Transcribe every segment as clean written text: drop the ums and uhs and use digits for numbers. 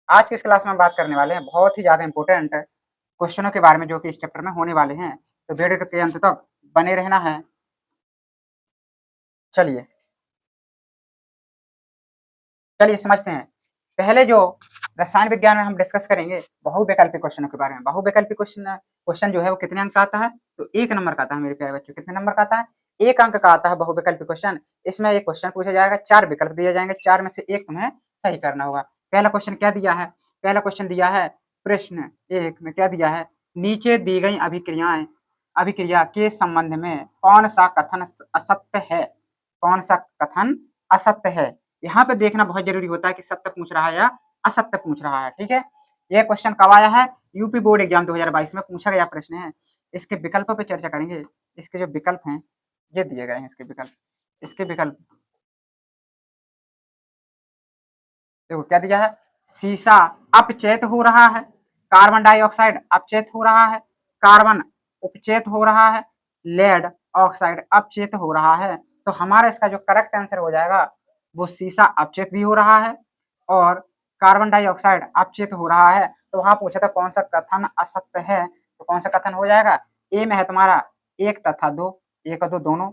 आज की इस क्लास में हम बात करने वाले हैं बहुत ही ज़्यादा इंपॉर्टेंट क्वेश्चनों के बारे में जो कि इस चैप्टर में होने वाले हैं। तो वीडियो के अंत तक बने रहना है। चलिए चलिए समझते हैं। पहले जो रसायन विज्ञान में हम डिस्कस करेंगे बहुविकल्पी क्वेश्चनों के बारे में। बहुविकल्पी क्वेश्चन क्वेश्चन जो है वो कितने अंक का आता है? तो 1 नंबर का आता है मेरे प्यारे बच्चों। कितने नंबर का आता है? 1 अंक का आता है बहुविकल्पी क्वेश्चन। इसमें एक क्वेश्चन पूछा जाएगा, 4 विकल्प दिए जाएंगे, 4 में से 1 तुम्हें सही करना होगा। पहला क्वेश्चन क्या दिया है? पहला क्वेश्चन दिया है प्रश्न 1 में क्या दिया है? नीचे दी गई अभिक्रिया के संबंध में कौन सा कथन असत्य है? कौन सा कथन असत्य है? यहाँ पे देखना बहुत जरूरी होता है कि सत्य पूछ रहा है या असत्य पूछ रहा है। ठीक है, यह क्वेश्चन कब आया है? यूपी बोर्ड एग्जाम 2022 में पूछा गया प्रश्न है। इसके विकल्पों पे चर्चा करेंगे। इसके जो विकल्प हैं ये दिए गए हैं। इसके विकल्प देखो क्या दिया है? शीशा अपचेत हो रहा है, कार्बन डाइऑक्साइड अपचेत हो रहा है, कार्बन उपचेत हो रहा है, लेड ऑक्साइड अपचेत हो रहा है। तो हमारा इसका जो करेक्ट आंसर हो जाएगा वो शीशा अपचेत भी हो रहा है और कार्बन डाइऑक्साइड अपचेत हो रहा है। तो वहां पूछा था कौन सा कथन असत्य है, तो कौन सा कथन हो जाएगा? ए में है तुम्हारा 1 तथा 2, 1 और 2 दोनों,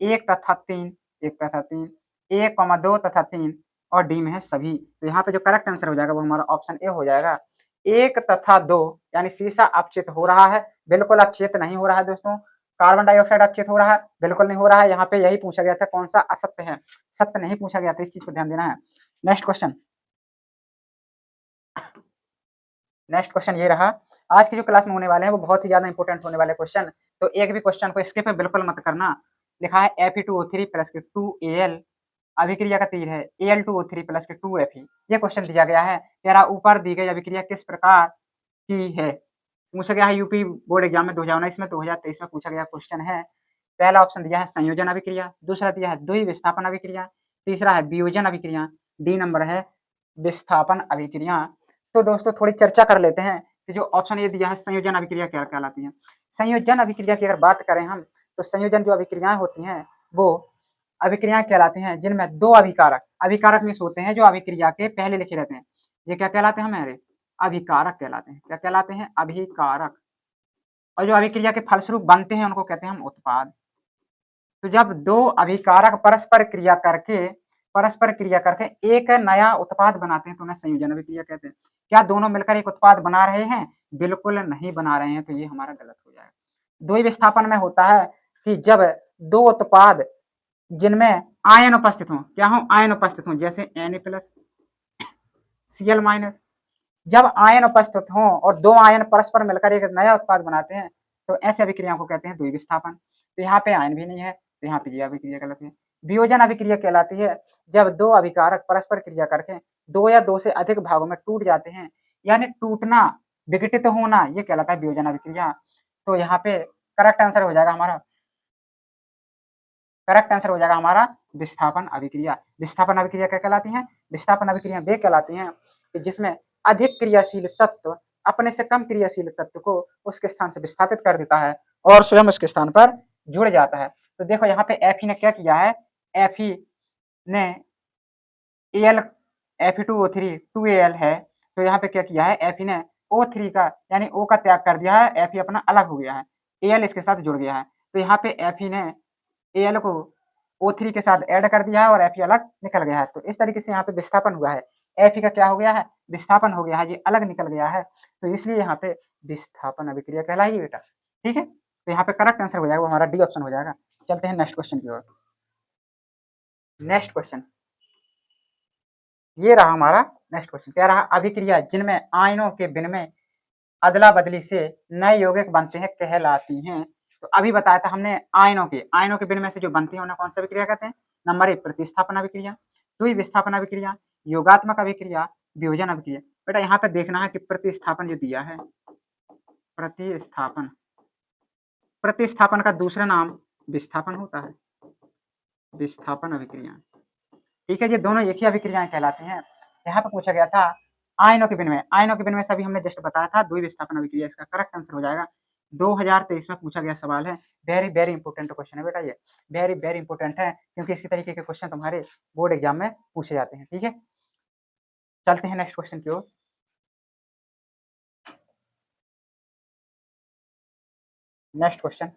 1 तथा 3, 1 तथा 3, 1, 2 तथा 3 और डी में है सभी। तो यहाँ पे जो करेक्ट आंसर हो जाएगा वो हमारा ऑप्शन ए हो जाएगा। 1 तथा 2 यानी शीशा अपचेत हो रहा है, बिल्कुल अपचेत नहीं हो रहा है दोस्तों। कार्बन डाइऑक्साइड अपचेत हो रहा है, बिल्कुल नहीं हो रहा है। यहाँ पे यही पूछा गया था कौन सा असत्य है, सत्य नहीं पूछा गया था। इस चीज को ध्यान देना है। नेक्स्ट क्वेश्चन, नेक्स्ट क्वेश्चन ये रहा। आज की जो क्लास में होने वाले हैं वो बहुत ही ज्यादा इंपॉर्टेंट होने वाले क्वेश्चन। तो एक भी क्वेश्चन को स्किप बिल्कुल मत करना। लिखा है Fe2O3 प्लस के 2Al अभिक्रिया का तीर है Al2O3 प्लस के 2Fe। ये क्वेश्चन दिया गया है। तेरा ऊपर दी गई अभिक्रिया किस प्रकार की है? पूछा गया है यूपी बोर्ड एग्जाम में 2019 में 2023 में पूछा गया क्वेश्चन है। पहला ऑप्शन दिया है संयोजन अभिक्रिया, दूसरा दिया है द्वि विस्थापन अभिक्रिया, तीसरा है वियोजन अभिक्रिया, डी नंबर है विस्थापन अभिक्रिया। तो दोस्तों थोड़ी चर्चा कर लेते हैं कि जो ऑप्शन ये दिया है संयोजन अभिक्रिया क्या कहलाती है। संयोजन अभिक्रिया की अगर बात करें हम तो संयोजन जो अभिक्रियाएं होती हैं वो अभिक्रियाएं कहलाती हैं जिनमें दो अभिकारक अभिकारक मीन्स होते हैं जो अभिक्रिया के पहले लिखे रहते हैं। ये क्या कहलाते हैं हमारे? अभिकारक कहलाते हैं। क्या कहलाते हैं? अभिकारक। और जो अभिक्रिया के फलस्वरूप बनते हैं उनको कहते हैं हम उत्पाद। तो जब दो अभिकारक परस्पर क्रिया करके एक नया उत्पाद बनाते हैं तो उन्हें संयोजन अभिक्रिया कहते हैं। क्या दोनों मिलकर एक उत्पाद बना रहे हैं? बिल्कुल नहीं बना रहे हैं। तो ये हमारा गलत हो जाएगा। द्वि विस्थापन में होता है कि जब दो उत्पाद जिनमें आयन उपस्थित हो, क्या हो? आयन उपस्थित हो, जैसे Na+Cl-, जब आयन उपस्थित हों और दो आयन परस्पर मिलकर एक नया उत्पाद बनाते हैं तो ऐसे अभिक्रिया को कहते हैं द्वि विस्थापन। तो यहाँ पे आयन भी नहीं है तो यहाँ पे ये अभिक्रिया गलत है। वियोजन अभिक्रिया कहलाती है जब दो अभिकारक परस्पर क्रिया करके दो या दो से अधिक भागों में टूट जाते हैं, यानी टूटना, विघटित होना, ये कहलाता है वियोजन अभिक्रिया। तो यहाँ पे करेक्ट आंसर हो जाएगा हमारा विस्थापन अभिक्रिया। विस्थापन अभिक्रिया क्या कहलाती है? विस्थापन अभिक्रिया वे कहलाती हैं कि जिसमें अधिक क्रियाशील तत्व अपने से कम क्रियाशील तत्व को उसके स्थान से विस्थापित कर देता है और स्वयं उसके स्थान पर जुड़ जाता है। तो देखो यहाँ पे एफी ने क्या किया है? एफी ने एल Fe2O3 2Al है। तो यहाँ पे क्या किया है? एफी ने O3 का यानी O का त्याग कर दिया है, एफी अपना अलग हो गया है, Al इसके साथ जुड़ गया है। तो यहाँ पे एफी ने Al को O3 के साथ ऐड कर दिया है और Fe अलग निकल गया है। तो इस तरीके से यहाँ पे विस्थापन हुआ है। Fe का क्या हो गया है? विस्थापन हो गया है, ये अलग निकल गया है। तो इसलिए यहाँ पे विस्थापन अभिक्रिया कहलाएगी बेटा। ठीक है, तो यहाँ पे करेक्ट आंसर हो जाएगा वो हमारा डी ऑप्शन हो जाएगा। चलते हैं नेक्स्ट क्वेश्चन की ओर। नेक्स्ट क्वेश्चन ये रहा हमारा। नेक्स्ट क्वेश्चन क्या रहा? अभिक्रिया जिनमें आयनों के विनिमय अदला बदली से नए यौगिक बनते हैं कहलाती हैं। तो अभी बताया था हमने आयनों के विनिमय से जो बनती है उन्हें कौन सा अभिक्रिया कहते हैं? नंबर 1 प्रतिस्थापन अभिक्रिया, द्वि विस्थापन अभिक्रिया, योगात्मक अभिक्रिया, वियोजन अभिक्रिया। बेटा यहाँ पे देखना है कि प्रतिस्थापन जो दिया है, प्रतिस्थापन प्रतिस्थापन का दूसरा नाम विस्थापन होता है। विस्थापन अभिक्रिया, ठीक है, ये दोनों एक ही अभिक्रियाएं कहलाती हैं। यहाँ पे पूछा गया था आयनों के विनिमय से अभी हमने जस्ट बताया था द्वि विस्थापन अभिक्रिया। इसका करेक्ट आंसर हो जाएगा 2023 में पूछा गया सवाल है। वेरी वेरी इंपॉर्टेंट क्वेश्चन है बेटा, ये वेरी वेरी इंपॉर्टेंट है क्योंकि इसी तरीके के क्वेश्चन तुम्हारे बोर्ड एग्जाम में पूछे जाते हैं। ठीक है, चलते हैं नेक्स्ट क्वेश्चन की ओर। नेक्स्ट क्वेश्चन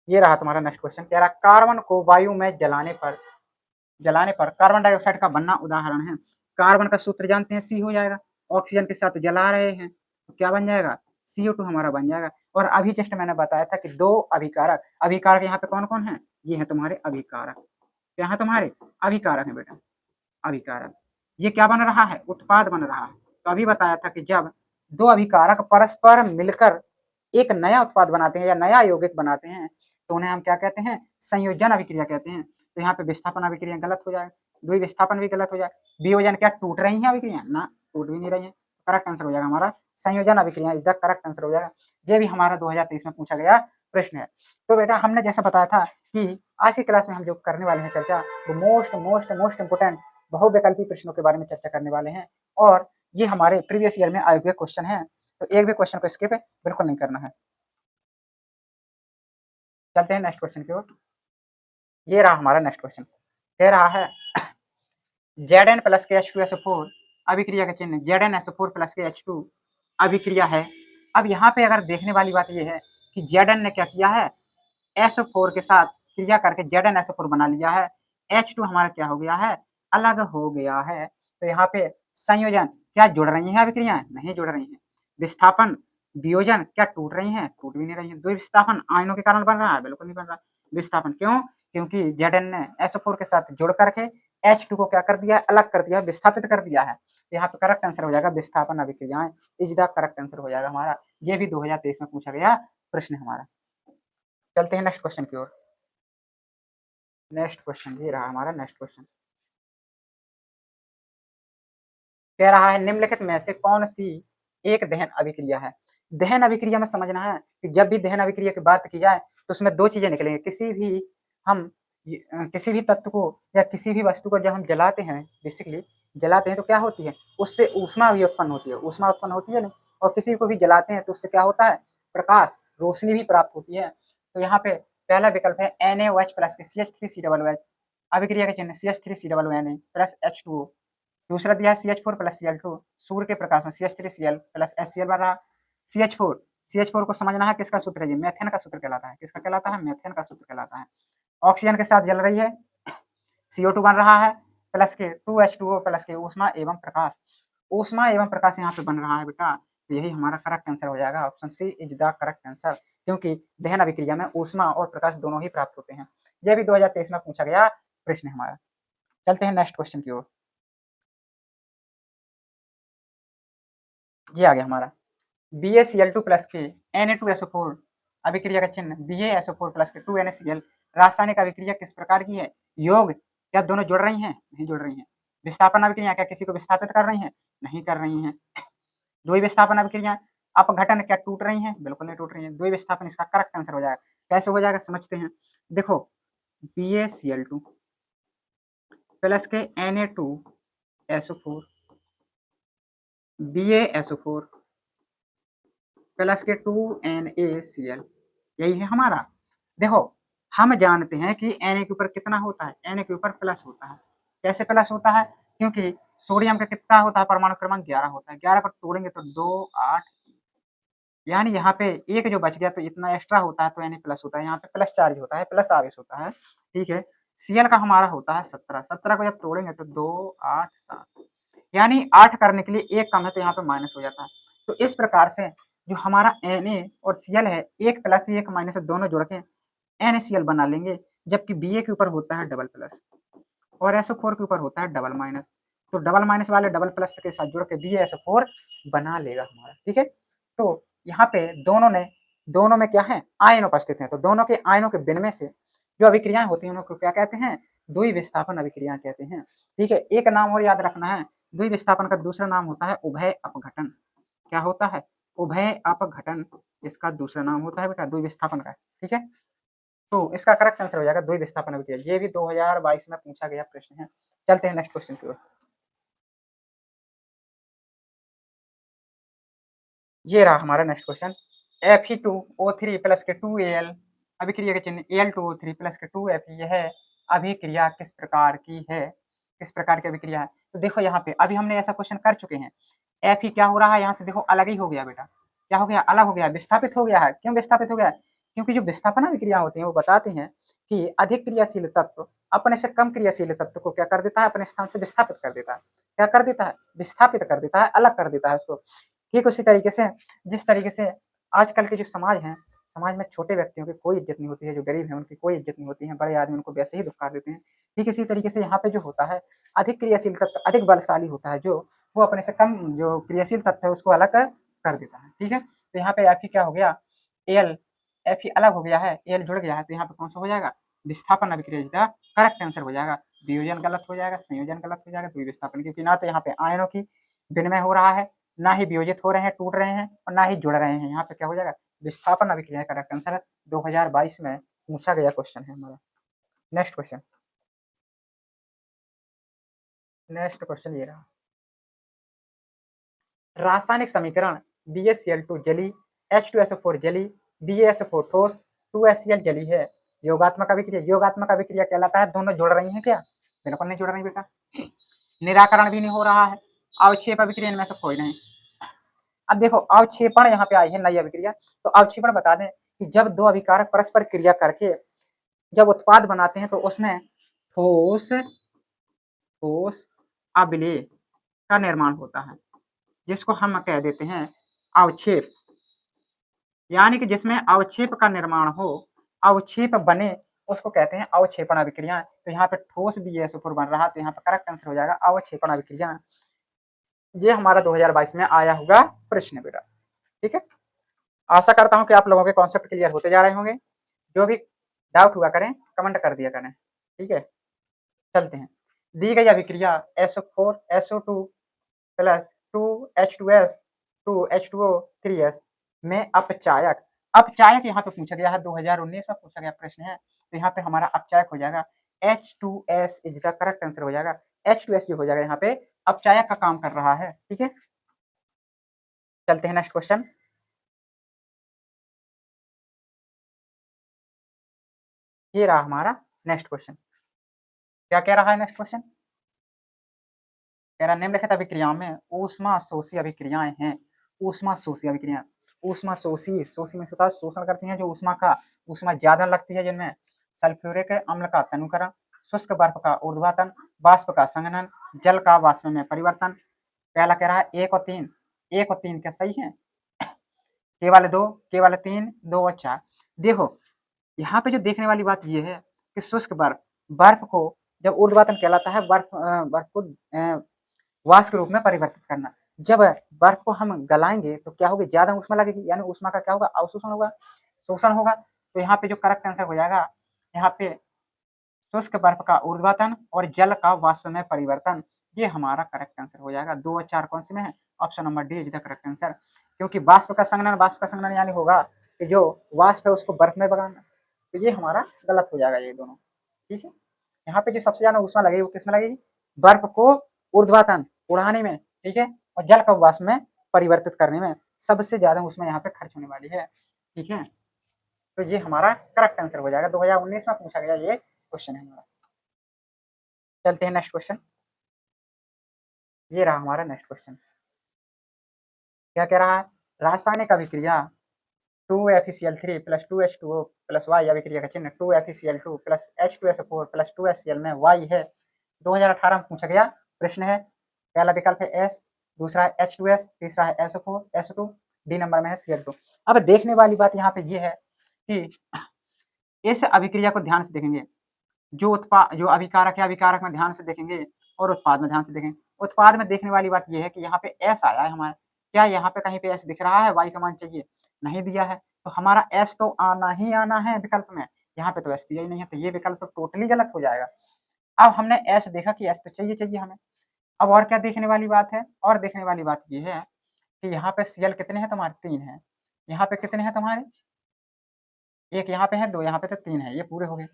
ये रहा तुम्हारा नेक्स्ट क्वेश्चन, कह रहा कार्बन को वायु में जलाने पर कार्बन डाइऑक्साइड का बनना उदाहरण है। कार्बन का सूत्र जानते हैं, सी हो जाएगा, ऑक्सीजन के साथ जला रहे हैं तो क्या बन जाएगा, CO2 हमारा बन जाएगा। और अभी जस्ट मैंने बताया था कि दो अभिकारक, अभिकारक यहाँ पे कौन कौन है, ये है तुम्हारे अभिकारक, क्या है तुम्हारे अभिकारक है बेटा, अभिकारक। ये क्या बन रहा है, उत्पाद बन रहा है। तो अभी बताया था कि जब दो अभिकारक परस्पर मिलकर एक नया उत्पाद बनाते हैं या नया यौगिक बनाते हैं तो उन्हें हम क्या कहते हैं, संयोजन अभिक्रिया कहते हैं। तो यहाँ पे विस्थापन अभिक्रिया गलत हो जाएगा, द्वि विस्थापन भी गलत हो जाए, वियोजन क्या टूट रही है अभिक्रिया, ना टूट भी नहीं रही है। करेक्ट आंसर हो जाएगा हमारा संयोजन अभिक्रिया इज द करेक्ट आंसर हो जाएगा। ये भी हमारा 2023 में पूछा गया प्रश्न है। तो बेटा हमने जैसा बताया था कि आज की क्लास में हम जो करने वाले हैं चर्चा, वो मोस्ट मोस्ट मोस्ट इंपोर्टेंट बहुविकल्पी प्रश्नों के बारे में चर्चा करने वाले हैं। और ये हमारे प्रीवियस ईयर में आए हुए क्वेश्चन है, तो एक भी क्वेश्चन को स्किप बिल्कुल नहीं करना है। चलते हैं नेक्स्ट क्वेश्चन की ओर। ये रहा हमारा नेक्स्ट क्वेश्चन, कह रहा है Zn प्लस के H2SO4 अभिक्रिया का चिन्ह ZnSO4 प्लस के H2 अभिक्रिया है। अब यहाँ पे अगर देखने वाली बात ये है कि Zn ने क्या किया है, SO4 के साथ क्रिया करके ZnSO4 बना लिया है, H2 हमारा क्या हो गया है, अलग हो गया है। तो यहाँ पे संयोजन क्या जुड़ रही है अभिक्रियाएं, नहीं जुड़ रही है। विस्थापन वियोजन क्या टूट रही है, टूट भी नहीं रही है। द्विविस्थापन आयनों के कारण बन रहा है, बिल्कुल नहीं बन रहा। विस्थापन क्यों, क्योंकि Zn ने SO4 के साथ जुड़ करके H2 को क्या कर दिया, अलग कर दिया, विस्थापित कर दिया है। यहाँ पे करेक्ट आंसर हो जाएगा विस्थापन अभिक्रियाएं इज द करेक्ट आंसर हो जाएगा हमारा। ये भी 2023 में पूछा गया प्रश्न हमारा। चलते हैं नेक्स्ट क्वेश्चन की ओर। नेक्स्ट क्वेश्चन ये रहा हमारा नेक्स्ट क्वेश्चन, कह रहा है निम्नलिखित में से कौन सी एक दहन अभिक्रिया है। दहन अभिक्रिया में समझना है कि जब भी दहन अभिक्रिया की बात की जाए तो उसमें दो चीजें निकलेंगे। किसी भी तत्व को या किसी भी वस्तु को जब हम जलाते हैं, बेसिकली जलाते हैं तो क्या होती है, उससे ऊष्मा भी उत्पन्न होती है, ऊष्मा उत्पन्न होती है नहीं। और किसी को भी जलाते हैं तो उससे क्या होता है, प्रकाश रोशनी भी प्राप्त होती है। तो यहाँ पे पहला विकल्प है NaOH प्लस के CH3COOH अभिक्रिया का चिन्ह CH3COONA प्लस H2O। दूसरा दिया है CH4 प्लस Cl2, सूर्य के प्रकाश में CH3Cl प्लस HCl बन रहा। CH4 को समझना है किसका सूत्र है, ये मेथेन का सूत्र कहलाता है। किसका कहलाता है, मेथेन का सूत्र कहलाता है। ऑक्सीजन के साथ जल रही है, CO2 बन रहा है, प्लस के 2H2O प्लस के ऊष्मा एवं प्रकाश, ऊष्मा एवं प्रकाश यहाँ पे बन रहा है बेटा। तो यही हमारा करेक्ट आंसर हो जाएगा, option C is the correct answer, क्योंकि दहन अभिक्रिया में ऊष्मा और प्रकाश दोनों ही प्राप्त होते हैं। यह भी 2023 में पूछा गया प्रश्न हमारा। चलते हैं नेक्स्ट क्वेश्चन की ओर। ये आ गया हमारा BaCl2 प्लस के Na2SO4 अभिक्रिया का चिन्ह BaSO4 प्लस के 2NaCl रासायनिक अभिक्रिया किस प्रकार की है, योग क्या दोनों जुड़ रही हैं, नहीं जुड़ रही हैं। विस्थापन अभिक्रिया क्या किसी को विस्थापित कर रही हैं, नहीं कर रही हैं। द्वि विस्थापन अभिक्रिया अपघटन क्या टूट रही हैं, बिल्कुल नहीं टूट रही हैं। द्वि विस्थापन इसका करेक्ट आंसर हो जाएगा। कैसे हो जाएगा समझते हैं, देखो BaCl2 प्लस के Na2SO4 BaSO4 प्लस के 2NaCl यही है हमारा। देखो हम जानते हैं कि Na के ऊपर कितना होता है, Na के ऊपर प्लस होता है। कैसे प्लस होता है, क्योंकि सोडियम का कितना होता है, परमाणु क्रमांक 11 होता है। 11 पर तोड़ेंगे तो 2 8, यानी यहाँ पे एक जो बच गया तो इतना एक्स्ट्रा होता है, तो यानी प्लस होता है। यहाँ पे प्लस चार्ज होता है, प्लस आवेश होता है, ठीक है। Cl का हमारा होता है 17, 17 को जब तोड़ेंगे तो 2 8 7, यानी 8 करने के लिए एक कम है तो यहाँ पे माइनस हो जाता है। तो इस प्रकार से जो हमारा Na और Cl है, एक प्लस एक माइनस दोनों जोड़ के NaCl बना लेंगे, जबकि Ba के ऊपर होता है डबल प्लस और SO4 के ऊपर होता है डबल माइनस। तो डबल माइनस वाले डबल प्लस के साथ जुड़ के BaSO4 बना लेगा हमारा, ठीक है। तो यहाँ पे दोनों में क्या है, आयन उपस्थित है। तो दोनों के आयनों के विनिमय से जो अभिक्रियाएं होती हैं उनको क्या कहते हैं, द्विविस्थापन अभिक्रिया कहते हैं, ठीक है। एक नाम और याद रखना है, द्विविस्थापन का दूसरा नाम होता है उभय अपघटन। क्या होता है, उभय अपघटन इसका दूसरा नाम होता है बेटा द्विविस्थापन का, ठीक है। तो इसका करेक्ट आंसर हो जाएगा द्विविस्थापन अभिक्रिया। ये भी 2022 में पूछा गया प्रश्न है। चलते हैं नेक्स्ट क्वेश्चन की ओर। ये रहा हमारा नेक्स्ट क्वेश्चन, Fe2O3 प्लस के 2Al अभिक्रिया के चिन्ह Al2O3 प्लस के 2Fe, यह अभिक्रिया किस प्रकार की है, किस प्रकार की अभिक्रिया है। तो देखो यहाँ पे अभी हमने ऐसा क्वेश्चन कर चुके हैं। Fe क्या हो रहा है, यहाँ से देखो अलग ही हो गया बेटा, क्या हो गया, अलग हो गया, विस्थापित हो गया है। क्यों विस्थापित हो गया? क्योंकि जो विस्थापन अभिक्रिया होती है वो बताती हैं कि अधिक क्रियाशील तत्व अपने से कम क्रियाशील तत्व को क्या कर देता है, अपने स्थान से विस्थापित कर देता है। क्या कर देता है? विस्थापित कर देता है, अलग कर देता है उसको। ठीक उसी तरीके से जिस तरीके से आजकल के जो समाज है, समाज में छोटे व्यक्तियों की कोई इज्जत नहीं होती है, जो गरीब है उनकी कोई इज्जत नहीं होती है, बड़े आदमी उनको वैसे ही धुतकार देते हैं। ठीक इसी तरीके से यहाँ पे जो होता है, अधिक क्रियाशील तत्व अधिक बलशाली होता है, जो वो अपने से कम जो क्रियाशील तत्व है उसको अलग कर देता है। ठीक है, तो यहाँ पे एफ क्या हो गया, एल एफ अलग हो गया है, एल जुड़ गया है, तो यहाँ पे कौन सा हो जाएगा, विस्थापन अभिक्रिया करेक्ट आंसर हो जाएगा। वियोजन गलत हो जाएगा, संयोजन गलत हो जाएगा, तो विस्थापन, क्योंकि ना तो यहाँ पे आयनों की विनिमय हो रहा है, ना ही वियोजित हो रहे हैं, टूट रहे हैं, और ना ही जुड़ रहे हैं। यहाँ पे क्या हो जाएगा, विस्थापन अभिक्रिया करेक्ट आंसर 2022 में पूछा गया क्वेश्चन है हमारा। नेक्स्ट क्वेश्चन, नेक्स्ट क्वेश्चन ये रहा, रासायनिक समीकरण BaCl2 जली, H2SO4 जली, BaSO4 ठोस, 2HCl जली है। योगात्मक अभिक्रिया, योगात्मक अभिक्रिया कहलाता है दोनों जुड़ रही हैं क्या? बिल्कुल नहीं जुड़ रही बेटा। निराकरण भी नहीं हो रहा है, अवक्षेप अभिक्रिया इनमें से कोई नहीं। अब देखो अवक्षेपण यहाँ पे आई है नई अभिक्रिया, तो अवक्षेपण बता दें कि जब दो अभिकारक परस्पर क्रिया करके जब उत्पाद बनाते हैं तो उसमें ठोस ठोस अभिलेय का निर्माण होता है, जिसको हम कह देते हैं अवक्षेप। यानी कि जिसमें अवक्षेप का निर्माण हो, अवक्षेप बने, उसको कहते हैं अवक्षेपण अभिक्रिया। तो यहाँ पे ठोस BaSO4 बन रहा है, तो यहाँ पे करेक्ट आंसर हो जाएगा अवक्षेपण अभिक्रिया। ये हमारा 2022 में आया हुआ प्रश्न बेटा। ठीक है, आशा करता हूँ कि आप लोगों के कॉन्सेप्ट क्लियर होते जा रहे होंगे। जो भी डाउट हुआ करें कमेंट कर दिया करें। ठीक है, चलते हैं। दी गई अभिक्रिया SO4 SO2 plus 2H2S 2H2O 3S में अपचायक, अपचायक यहाँ पे पूछा गया है, 2019 में पूछा गया प्रश्न है, तो यहाँ पे हमारा अपचायक हो जाएगा H2S is the correct answer हो जाएगा। H2S भी हो जाएगा, यहाँ पे अपचायक का काम कर रहा है। ठीक है, चलते हैं नेक्स्ट क्वेश्चन। ये रहा हमारा नेक्स्ट क्वेश्चन। क्या कह रहा है नेक्स्ट क्वेश्चन? कह रहा निम्नलिखित अभिक्रियाओं में ऊष्मा शोषी अभिक्रियाएं हैं। ऊष्मा शोषी अभिक्रिया, ऊष्मा शोषी, शोषी में से होता है शोषण करती हैं जो ऊष्मा का, ऊष्मा ज्यादा लगती है जिनमें सल्फ्यूरिक अम्ल का तनुकरण, शुष्क बर्फ का ऊर्ध्वातन, वाष्प का संघनन, जल का वाष्प में परिवर्तन। पहला कह रहा है 1 और 3, 1 और 3 क्या सही है? केवल 2, केवल 3, 2 और 4। देखो यहाँ पे जो देखने वाली बात ये है कि शुष्क बर्फ, बर्फ को जब ऊर्ध्वातन कहलाता है, बर्फ को वाष्प के रूप में परिवर्तित करना। जब बर्फ को हम गलाएंगे तो क्या होगी, ज्यादा ऊष्मा लगेगी, यानी ऊष्मा का क्या होगा, अवशोषण होगा, शोषण होगा। तो यहाँ पे जो करेक्ट आंसर हो जाएगा, यहाँ पे शुष्क बर्फ का ऊर्ध्वातन और जल का वाष्प में परिवर्तन, ये हमारा करेक्ट आंसर हो जाएगा। 2 और 4 कौन से में है? Option number D is the correct answer. क्योंकि वाष्प का संघनन यानी होगा कि जो वाष्प है उसको बर्फ में बगाना, तो ये हमारा गलत हो जाएगा ये दोनों। ठीक है, यहाँ पे जो सबसे ज्यादा ऊष्मा लगेगी वो किसमें लगेगी? बर्फ को ऊर्ध्वातन उड़ाने में, ठीक है, और जल का वाष्प में परिवर्तित करने में सबसे ज्यादा ऊष्मा यहाँ पे खर्च होने वाली है। ठीक है, तो ये हमारा करेक्ट आंसर हो जाएगा। 2019 में पूछा गया ये क्वेश्चन है हमारा। चलते हैं नेक्स्ट क्वेश्चन। ये रहा हमारा नेक्स्ट क्वेश्चन। क्या कह रहा है? रासायनिक अभिक्रिया 2FeCl3 plus 2H2O plus Y अभिक्रिया का चिन्ह 2FeCl2 plus H2SO4 plus 2HCl में Y है। 2018 में पूछा गया प्रश्न है। पहला विकल्प है S, दूसरा है H2S, तीसरा है SO4 SO2, डी नंबर में है Cl2। अब देखने वाली बात यहाँ पे ये है कि इस अभिक्रिया को ध्यान से देखेंगे, जो अभिकारक है, अभिकारक में ध्यान से देखेंगे और उत्पाद में ध्यान से देखेंगे। उत्पाद में देखने वाली बात यह है कि यहाँ पे S आया है हमारा, क्या यहाँ पे कहीं पे S दिख रहा है? Y का मान चाहिए, नहीं दिया है, तो हमारा S तो आना ही आना है विकल्प में, यहाँ पे तो S दिया ही नहीं है, तो ये विकल्प तो टोटली गलत हो जाएगा। अब हमने S देखा कि S तो चाहिए चाहिए हमें। अब और क्या देखने वाली बात है? और देखने वाली बात ये है कि यहाँ पे Cl कितने हैं तुम्हारे? 3 है। यहाँ पे कितने हैं तुम्हारे? एक यहाँ पे है, 2 यहाँ पे, तो 3 है, ये पूरे हो गए।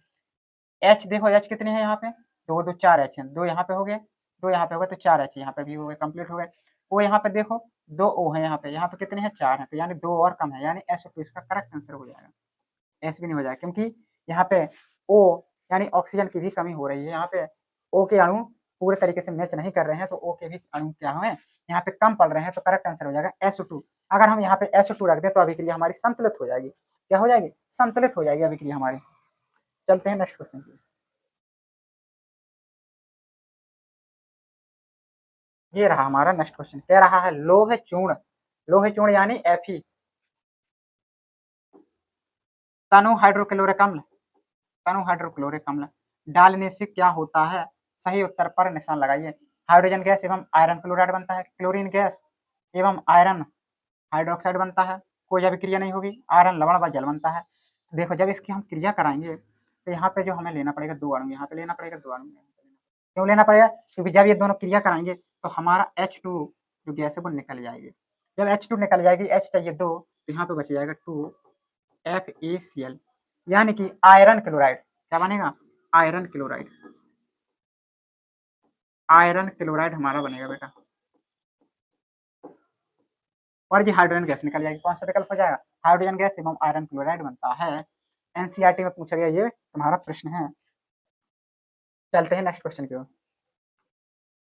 H देखो H कितने हैं यहाँ पे? 2 2 4 H हैं, 2 यहाँ पे हो गए, 2 यहाँ पे हो गए, तो 4 H यहाँ पे भी हो गए, कंप्लीट हो गए। O यहाँ पे देखो 2 O है यहाँ पे कितने हैं? 4 हैं, तो यानी 2 और कम है, यानी SO2 इसका करेक्ट आंसर हो जाएगा। S भी नहीं हो जाएगा क्योंकि यहाँ पे O यानी ऑक्सीजन की भी कमी हो रही है। यहाँ पे O के अणु पूरे तरीके से मैच नहीं कर रहे हैं, तो O के भी अणु क्या हुए? यहाँ पे कम पड़ रहे हैं, तो करेक्ट आंसर हो जाएगा SO2। अगर हम यहाँ पे SO2 रख दें तो अभिक्रिया हमारी संतुलित हो जाएगी। क्या हो जाएगी? संतुलित हो जाएगी अभिक्रिया हमारी। चलते हैं नेक्स्ट क्वेश्चन की। ये रहा हमारा नेक्स्ट क्वेश्चन, कह रहा है लोह चूर्ण, लोह चूर्ण यानी Fe, तनु हाइड्रोक्लोरिक अम्ल, तनु हाइड्रोक्लोरिक अम्ल डालने से क्या होता है? सही उत्तर पर निशान लगाइए। हाइड्रोजन गैस एवं आयरन क्लोराइड बनता है, क्लोरीन गैस एवं आयरन हाइड्रोक्साइड बनता है, कोई अभिक्रिया नहीं होगी, आयरन लवण व जल बनता है। देखो जब इसकी हम क्रिया कराएंगे तो यहाँ पे जो हमें लेना पड़ेगा 2 अणु, यहाँ पे लेना पड़ेगा 2 अणु, क्यों लेना पड़ेगा? क्योंकि जब ये दोनों क्रिया कराएंगे तो हमारा H2 जो गैस है वो निकल जाएगी। जब H2 निकल जाएगी, H चाहिए 2, तो यहाँ पे बच जाएगा 2FeCl, यानी कि आयरन क्लोराइड। क्या बनेगा? आयरन क्लोराइड, आयरन क्लोराइड हमारा बनेगा बेटा। और ये हाइड्रोजन गैस निकल जाएगी, कौन सा विकल्प हो जाएगा? हाइड्रोजन गैस एवं आयरन क्लोराइड बनता है। एनसीईआरटी में पूछा गया ये तुम्हारा प्रश्न है। चलते हैं नेक्स्ट क्वेश्चन की ओर।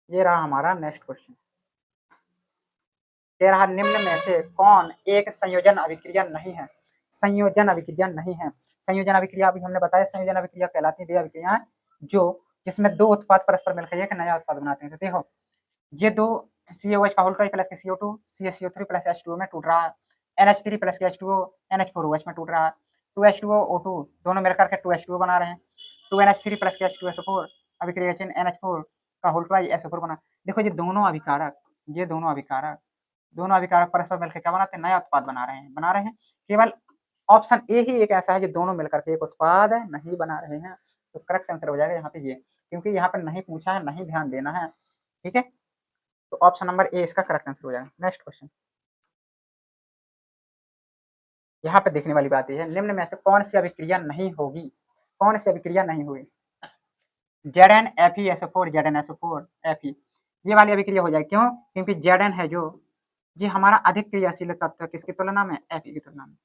ये रहा हमारा नेक्स्ट क्वेश्चन, कह रहा निम्न में से कौन एक संयोजन अभिक्रिया नहीं है? संयोजन अभिक्रिया नहीं है। संयोजन अभिक्रिया अभी हमने बताया, संयोजन अभिक्रिया कहलाती है वे अभिक्रियाएं जो जिसमें दो उत्पाद परस्पर मिलकर एक नया उत्पाद बनाते हैं। तो देखो ये दो COH का होल प्लस के CO2 CaCO3 प्लस H2O में टूट रहा है, NH3 प्लस के H2O NH4OH में टूट रहा है, 2H2O O2 दोनों मिलकर के 2H2O बना रहे हैं, 2NH3 प्लस के H2SO4 अभिक्रिया चिन्ह NH4 का होल SO4 बना। देखो ये दोनों अभिकारक, ये दोनों अभिकारक परस्पर मिलकर क्या बनाते हैं? नया उत्पाद बना रहे हैं। केवल ऑप्शन ए ही एक ऐसा है जो दोनों मिलकर के एक उत्पाद नहीं बना रहे हैं। तो करेक्ट आंसर हो जाएगा यहाँ पे ये, क्योंकि यहाँ पे नहीं पूछा है, नहीं ध्यान देना है। ठीक है, तो ऑप्शन नंबर ए इसका करेक्ट आंसर हो जाएगा। नेक्स्ट क्वेश्चन, यहाँ पे देखने वाली बात यह है, निम्न में से कौन सी अभिक्रिया नहीं होगी? कौन सी अभिक्रिया नहीं होगी? ZnFeSO4 ZnSO4 Fe, ये वाली अभिक्रिया हो जाएगी। क्यों? क्योंकि Zn है जो ये हमारा अधिक क्रियाशील तत्व किसकी तुलना में? Fe की तुलना में।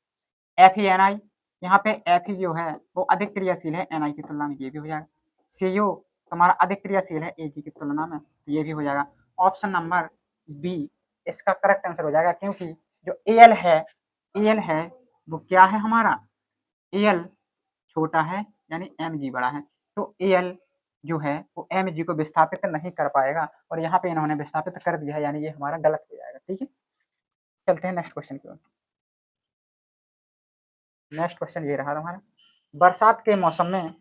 FeNi, यहाँ पे Fe जो है वो अधिक क्रियाशील है Ni की तुलना में, ये भी हो जाएगा। CO तुम्हारा अधिक क्रियाशील है Ag की तुलना में, ये भी हो जाएगा। ऑप्शन नंबर बी इसका करेक्ट आंसर हो जाएगा, क्योंकि जो Al है वो क्या है हमारा? Al छोटा है यानी Mg बड़ा है, तो Al जो है वो Mg को विस्थापित नहीं कर पाएगा, और यहाँ पे इन्होंने विस्थापित कर दिया है, यानी ये हमारा गलत हो जाएगा। ठीक है, चलते हैं नेक्स्ट क्वेश्चन की ओर। नेक्स्ट क्वेश्चन ये रहा हमारा, बरसात के मौसम में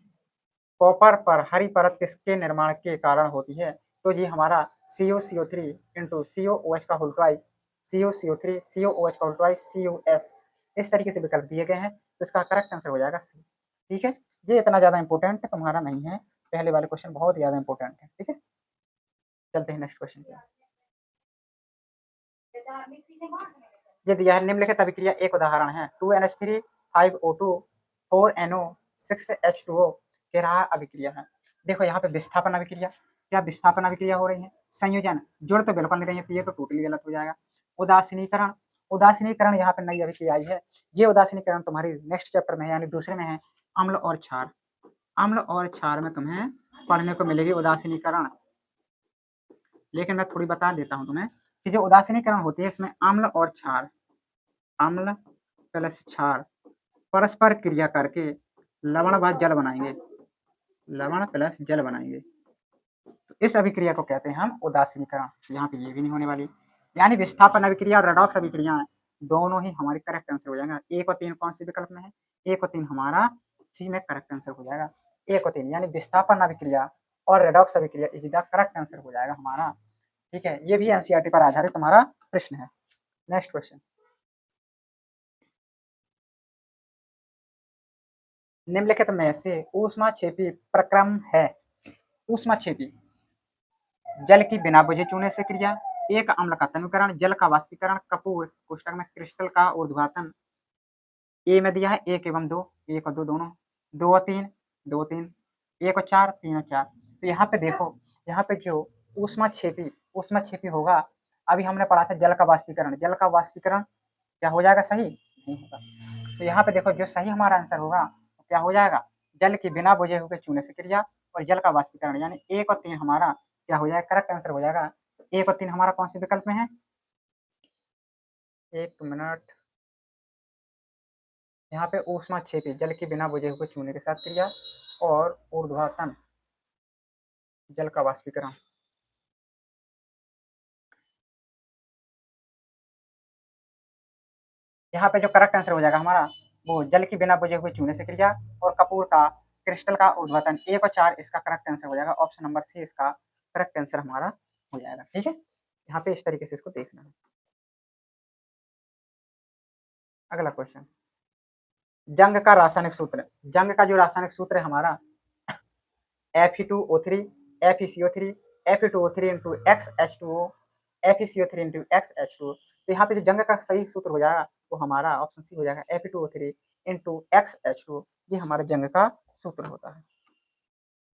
कॉपर पर हरी परत किसके निर्माण के कारण होती है? तो ये हमारा COCO3 इंटू COOH का होल ट्वाइस COCO3 COOH का होल ट्वाइस COS, इस तरीके से विकल्प दिए गए हैं, तो इसका करेक्ट आंसर हो जाएगा सी। ठीक है, ये इतना ज़्यादा इंपॉर्टेंट तुम्हारा नहीं है, पहले वाले क्वेश्चन बहुत ज़्यादा इंपॉर्टेंट है। ठीक है, चलते हैं नेक्स्ट क्वेश्चन पे। ये दिया है निम्नलिखित अभिक्रिया एक उदाहरण है, 2NH3 5O2 4NO 6H2O कह रहा अभिक्रिया है। देखो यहाँ पे विस्थापन अभिक्रिया, क्या विस्थापन अभिक्रिया हो रही है? संयोजन जुड़ तो बिल्कुल नहीं रही है, तो ये तो टोटली गलत हो जाएगा। उदासीनीकरण, उदासीनीकरण यहाँ पे नई अभिक्रिया आई है। ये उदासीनीकरण तुम्हारी नेक्स्ट चैप्टर में है, यानी दूसरे में है, अम्ल और क्षार। अम्ल और क्षार में तुम्हें पढ़ने को मिलेगी उदासीनीकरण, लेकिन मैं थोड़ी बता देता हूँ तुम्हें कि जो उदासीनीकरण होती है इसमें अम्ल और क्षार, अम्ल प्लस क्षार परस्पर क्रिया करके लवण व जल बनाएंगे, लवण प्लस जल बनाएंगे, तो इस अभिक्रिया को कहते हैं हम उदासीनीकरण। यहाँ पे ये भी नहीं होने वाली, यानी विस्थापन अभिक्रिया और रेडॉक्स अभिक्रिया दोनों ही हमारी करेक्ट आंसर हो जाएगा। 1 और 3 कौन से विकल्प में है? 1 और 3 हमारा सी में करेक्ट आंसर हो जाएगा। 1 और 3 यानी विस्थापन अभिक्रिया और रेडॉक्स अभिक्रिया इज द करेक्ट आंसर हो जाएगा हमारा। ठीक है, ये भी एनसीईआरटी पर आधारित तुम्हारा प्रश्न है। नेक्स्ट क्वेश्चन, निम्नलिखित में से ऊष्माक्षेपी प्रक्रम है? ऊष्माक्षेपी जल की बिना बुझे चूने से क्रिया, एक अम्ल का तनुकरण, जल का वाष्पीकरण, कपूर कोष्ठक में क्रिस्टल का ऊर्ध्वाधन। ए में दिया है 1 एवं 2, 1 और 2 दोनों, 2 और 3, 2 3, 1 और 4, 3 और 4। तो यहाँ पे देखो, यहाँ पे जो ऊष्माक्षेपी होगा, अभी हमने पढ़ा था जल का वाष्पीकरण, जल का वाष्पीकरण क्या हो जाएगा? सही नहीं होगा। तो यहाँ पे देखो जो सही हमारा आंसर होगा क्या हो जाएगा? जल की बिना बुझे हुए चूने से क्रिया और जल का वाष्पीकरण, यानी 1 और 3 हमारा क्या हो जाएगा? करेक्ट आंसर हो जाएगा। 1 और 3 हमारा कौन से विकल्प में है? 1 मिनट। यहाँ पे ऊष्माक्षेपी जल के बिना बुझे हुए चूने के साथ क्रिया और ऊर्ध्वाधन जल का वाष्पीकरण। यहाँ पे जो करेक्ट आंसर हो जाएगा हमारा वो जल के बिना बुझे हुए चूने से क्रिया और कपूर का क्रिस्टल का ऊर्ध्वाधन। 1 और 4 इसका करेक्ट आंसर हो जाएगा। ऑप्शन नंबर सी इसका करेक्ट आंसर हमारा हो जाएगा। ठीक है, यहाँ पे इस तरीके से इसको देखना है। अगला क्वेश्चन, जंग का रासायनिक सूत्र। जंग का जो रासायनिक सूत्र है हमारा Fe2O3 FeCO3 Fe2O3 into XH2O FeCO3 into XH2O। तो यहाँ पे जो जंग का सही सूत्र हो जाएगा वो हमारा ऑप्शन सी हो जाएगा Fe2O3 इंटू XH2O। ये हमारे जंग का सूत्र होता है।